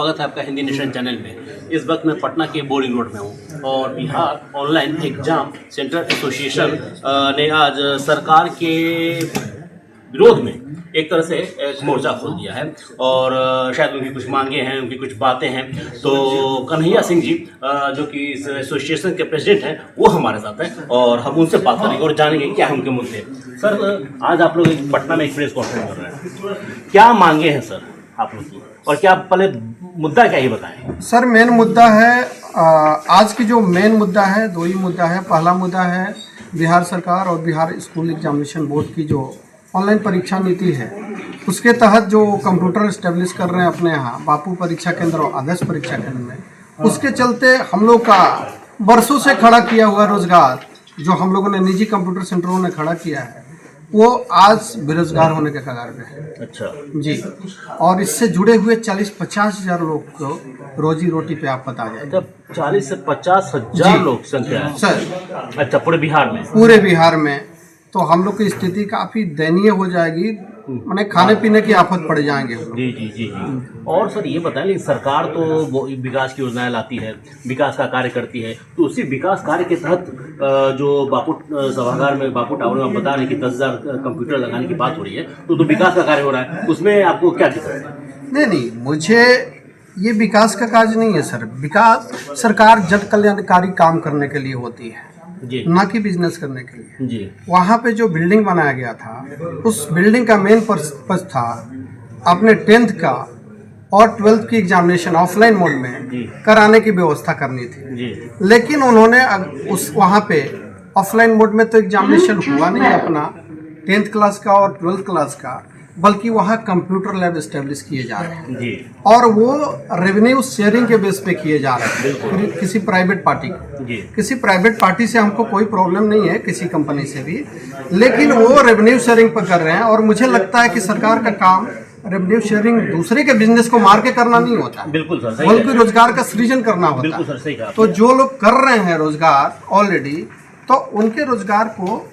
स्वागत है आपका हिंदी नेशन चैनल में। इस वक्त मैं पटना के बोरिंग रोड में हूँ और Bihar online exam centre association ने आज सरकार के विरोध में एक तरह से एक मोर्चा खोल दिया है और शायद उनकी कुछ मांगे हैं, उनकी कुछ बातें हैं। तो कन्हैया सिंह जी जो कि इस एसोसिएशन के प्रेसिडेंट हैं, वो हमारे साथ हैं और हम उनसे बात करेंगे और जानेंगे क्या है उनके मुद्दे। सर, आज आप लोग पटना में एक प्रेस कॉन्फ्रेंस कर रहे हैं, क्या मांगे हैं सर आप लोग की, और क्या पहले मुद्दा क्या ही बताएं। सर, मेन मुद्दा है आज की जो मेन मुद्दा है, दो ही मुद्दा है। पहला मुद्दा है बिहार सरकार और बिहार स्कूल एग्जामिनेशन बोर्ड की जो ऑनलाइन परीक्षा नीति है, उसके तहत जो कंप्यूटर इस्टेब्लिश कर रहे हैं अपने यहाँ बापू परीक्षा केंद्र और आदर्श परीक्षा केंद्र में, उसके चलते हम लोग का बरसों से खड़ा किया हुआ रोजगार जो हम लोगों ने निजी कंप्यूटर सेंटरों ने खड़ा किया है, वो आज बेरोजगार होने के कगार पे है। अच्छा जी, और इससे जुड़े हुए 40-50 हज़ार लोग को रोजी रोटी पे आप बता जाए। जब 40 से 50 हजार लोग संख्या है सर, अच्छा पूरे बिहार में? पूरे बिहार में तो हम लोग की स्थिति काफ़ी दयनीय हो जाएगी, माने खाने पीने की आफत पड़ जाएंगे हम लोग। जी जी जी जी। और सर ये बताएं, लेकिन सरकार तो वो विकास की योजनाएं लाती है, विकास का कार्य करती है, तो उसी विकास कार्य के तहत जो बापू सभागार में, बापू टावर में आप बता रहे हैं कि 10,000 कंप्यूटर लगाने की बात हो रही है, तो विकास का कार्य हो रहा है, उसमें आपको क्या दिक्कत है? नहीं, मुझे ये विकास का कार्य नहीं है सर। विकास सरकार जन कल्याणकारी काम करने के लिए होती है जी, ना कि बिजनेस करने के लिए। जी। वहाँ पे जो बिल्डिंग बनाया गया था, उस बिल्डिंग का मेन पर्पस था अपने 10th का और 12th की एग्जामिनेशन ऑफलाइन मोड में कराने की व्यवस्था करनी थी जी। लेकिन उन्होंने उस वहाँ पे ऑफलाइन मोड में तो एग्जामिनेशन हुआ नहीं अपना 10th क्लास का और 12th क्लास का, बल्कि वहाँ कंप्यूटर लैब इस्टेब्लिश किए जा रहे हैं जी। और वो रेवेन्यू शेयरिंग के बेस पे किए जा रहे हैं किसी प्राइवेट पार्टी को। जी। किसी प्राइवेट पार्टी से हमको कोई प्रॉब्लम नहीं है, किसी कंपनी से भी, लेकिन वो रेवेन्यू शेयरिंग पर कर रहे हैं। और मुझे लगता है कि सरकार का काम रेवेन्यू शेयरिंग दूसरे के बिजनेस को मार के करना नहीं होता, बिल्कुल सर, बल्कि रोजगार का सृजन करना होता बिल्कुल है। सर, सही कहा। तो जो लोग कर रहे हैं रोजगार ऑलरेडी, तो उनके रोजगार को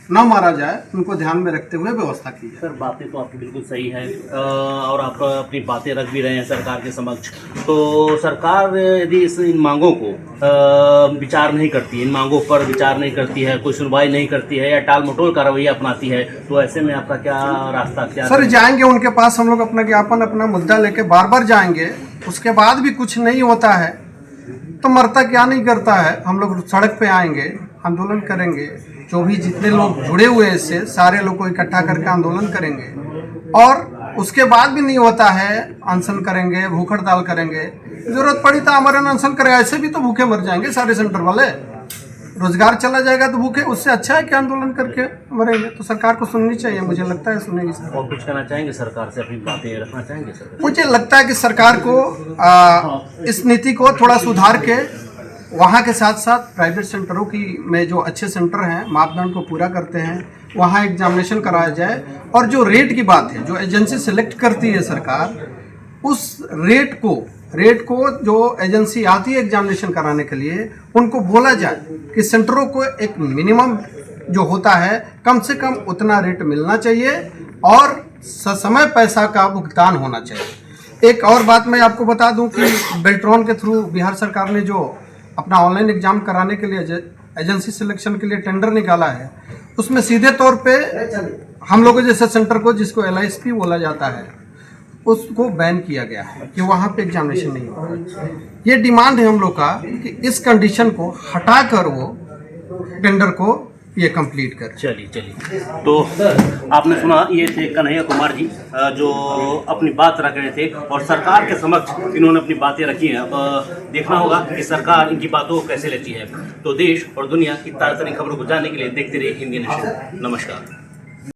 न मारा जाए, उनको ध्यान में रखते हुए व्यवस्था की जाए। सर, बातें तो आपकी बिल्कुल सही है और आप अपनी बातें रख भी रहे हैं सरकार के समक्ष। तो सरकार यदि इन मांगों को विचार नहीं करती, इन मांगों पर विचार नहीं करती है, कोई सुनवाई नहीं करती है या टाल मटोल का रवैया अपनाती है, तो ऐसे में आपका क्या रास्ता क्या? सर, जाएंगे उनके पास हम लोग, अपना ज्ञापन, अपना मुद्दा लेके बार बार जाएंगे, उसके बाद भी कुछ नहीं होता है तो मरता क्या नहीं करता है, हम लोग सड़क पे आएंगे, आंदोलन करेंगे। जो भी जितने लोग जुड़े हुए हैं इससे, सारे लोग को इकट्ठा करके आंदोलन करेंगे और उसके बाद भी नहीं होता है, अनशन करेंगे, भूख हड़ताल करेंगे। जरूरत पड़ी तो आमरण अनशन करेंगे। ऐसे भी तो भूखे मर जाएंगे सारे सेंटर वाले, रोजगार चला जाएगा तो भूखे, उससे अच्छा है कि आंदोलन करके मरेंगे। तो सरकार को सुननी चाहिए, मुझे लगता है सुनेगी सर। और कुछ कहना चाहेंगे सरकार से, अपनी बातें रखना चाहेंगे सर? मुझे लगता है कि सरकार को इस नीति को थोड़ा सुधार के वहाँ के साथ साथ प्राइवेट सेंटरों की में जो अच्छे सेंटर हैं, मापदंड को पूरा करते हैं, वहाँ एग्जामिनेशन कराया जाए। और जो रेट की बात है, जो एजेंसी सेलेक्ट करती है सरकार, उस रेट को जो एजेंसी आती है एग्जामिनेशन कराने के लिए, उनको बोला जाए कि सेंटरों को एक मिनिमम जो होता है, कम से कम उतना रेट मिलना चाहिए और ससमय पैसा का भुगतान होना चाहिए। एक और बात मैं आपको बता दूं कि बेल्ट्रॉन के थ्रू बिहार सरकार ने जो अपना ऑनलाइन एग्जाम कराने के लिए एजेंसी सिलेक्शन के लिए टेंडर निकाला है, उसमें सीधे तौर पे हम लोगों जैसे सेंटर को, जिसको LISP बोला जाता है, उसको बैन किया गया है कि वहाँ पे एग्जामिनेशन नहीं होगा। ये डिमांड है हम लोग का कि इस कंडीशन को हटाकर वो टेंडर को ये कंप्लीट कर। चलिए तो आपने सुना, ये थे कन्हैया कुमार जी जो अपनी बात रख रहे थे और सरकार के समक्ष इन्होंने अपनी बातें रखी हैं। अब देखना होगा कि सरकार इनकी बातों को कैसे लेती है। तो देश और दुनिया की ताज़ा तरीन खबरों को जानने के लिए देखते रहिए हिंदी नेशन। नमस्कार।